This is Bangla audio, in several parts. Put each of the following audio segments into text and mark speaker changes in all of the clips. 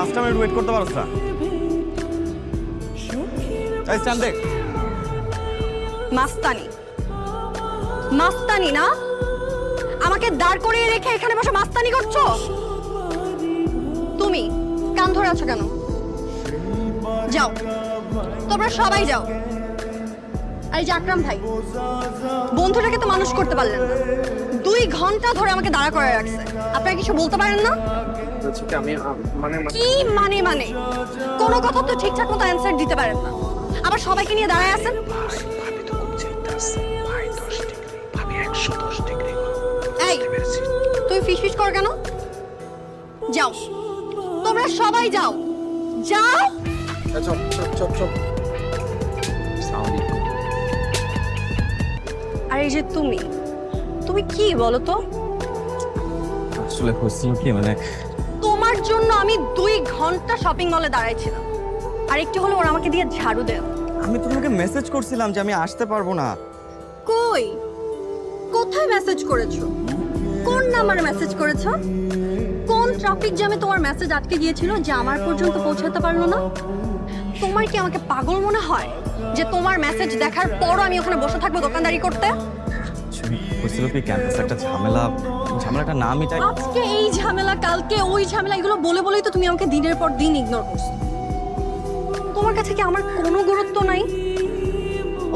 Speaker 1: 5টা মিনিট ওয়েট করতে পারছ না? এই স্ট্যান্ড দেখ।
Speaker 2: মাস্তানি মাস্তানি না, আমাকে দাঁড় করিয়ে রেখে এখানে বসে মাস্তানি করছো? তুমি কান ধরে আছো কেন? যাও, তোমরা সবাই যাও। আরে যে আকরাম ভাই, বন্ধুটাকে তো মানুষ করতে পারলেন না, 2 ঘন্টা ধরে আমাকে দাঁড়া করে রাখছে। আপনারা কিছু বলতে পারেন না? কি মানে মানে কোনো কথা তো ঠিকঠাক মতো অ্যান্সার দিতে পারেন না, আবার সবাইকে নিয়ে দাঁড়ায় আছেন। এই তুই ফিসফিস কর কেন? যাও, তোমরা সবাই যাও, যাও। আর এই যে তুমি তুমি কি বলো তো?
Speaker 1: আসলে হচ্ছিল কি মানে
Speaker 2: তোমার জন্য আমি 2 ঘন্টা শপিং মলে দাঁড়াইছিলাম, আর একটু হলো ওরা আমাকে দিয়ে ঝাড়ু দেয়।
Speaker 1: আমি তো তোমাকে মেসেজ করছিলাম যে আমি আসতে পারবো না।
Speaker 2: কই, কোথায় মেসেজ করেছো? কোন নাম্বারে মেসেজ করেছো? কোন ট্রাফিক জ্যামে তোমার মেসেজ আটকে গিয়েছিল যে আমার পর্যন্ত পৌঁছাতে পারলো না? তোমার কি আমাকে পাগল মনে হয় যে তোমার মেসেজ দেখার পরও আমি ওখানে বসে থাকবো দোকানদারি করতে?
Speaker 1: হচ্ছিল কি ক্যাম্পাসে একটা ঝামেলাটা না মিটাই।
Speaker 2: আজকে এই ঝামেলা, কালকে ওই ঝামেলা, এগুলো বলে বলেই তো তুমি আমাকে দিনের পর দিন ইগনোর করছো। তোমার কাছে কি আমার কোনো গুরুত্ব নাই?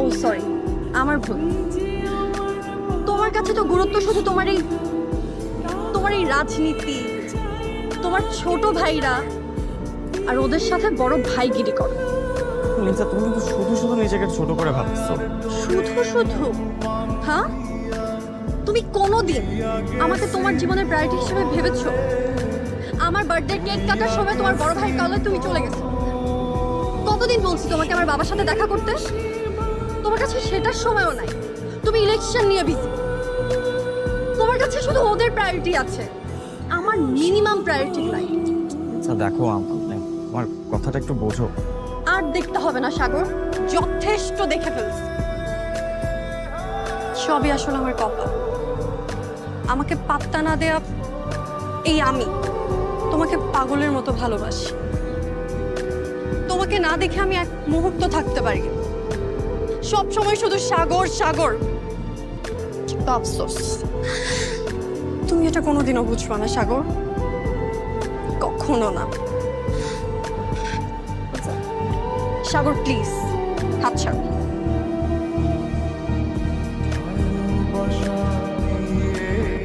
Speaker 2: ও সরি, আমার ভুল। তোমার কাছে তো গুরুত্ব শুধু তোমার এই রাজনীতি, তোমার ছোট ভাইরা, আর ওদের সাথে বড় ভাইগিরি করো।
Speaker 1: লিজা, তুমি কিন্তু শুধু নিজেকে ছোট করে ভাবছো।
Speaker 2: শুধু? হ্যাঁ, তুমি কোনোদিন আমাকে তোমার জীবনের প্রায়োরিটি হিসেবে ভেবেছো? আমার বার্থডে কেক কাটার সময় তোমার বড় ভাইয়ের কলে তুমি চলে গেছো। কতদিন বলছি তোমাকে আমার বাবার সাথে দেখা করতে? তোমার কাছে সেটার সময়ও নাই, তুমি ইলেকশন নিয়ে বিজি। তোমার কাছে শুধু ওদের প্রায়োরিটি আছে, আমার মিনিমাম প্রায়োরিটি নাই।
Speaker 1: আচ্ছা দেখো, আমার কথাটা একটু বোঝো।
Speaker 2: আর দেখতে হবে না সাগর, যথেষ্ট দেখে ফেলছি। সবই আসলে আমার কপাল। আমাকে পাত্তা না দেয়া এই আমি তোমাকে পাগলের মতো ভালোবাসি। তোমাকে না দেখে আমি এক মুহূর্ত থাকতে পারি না। সব সময় শুধু সাগর সাগর। আফসোস, তুমি এটা কোনোদিনও বুঝবা না সাগর, কখনো না। সাগর প্লিজ, হাত ছাড়ো।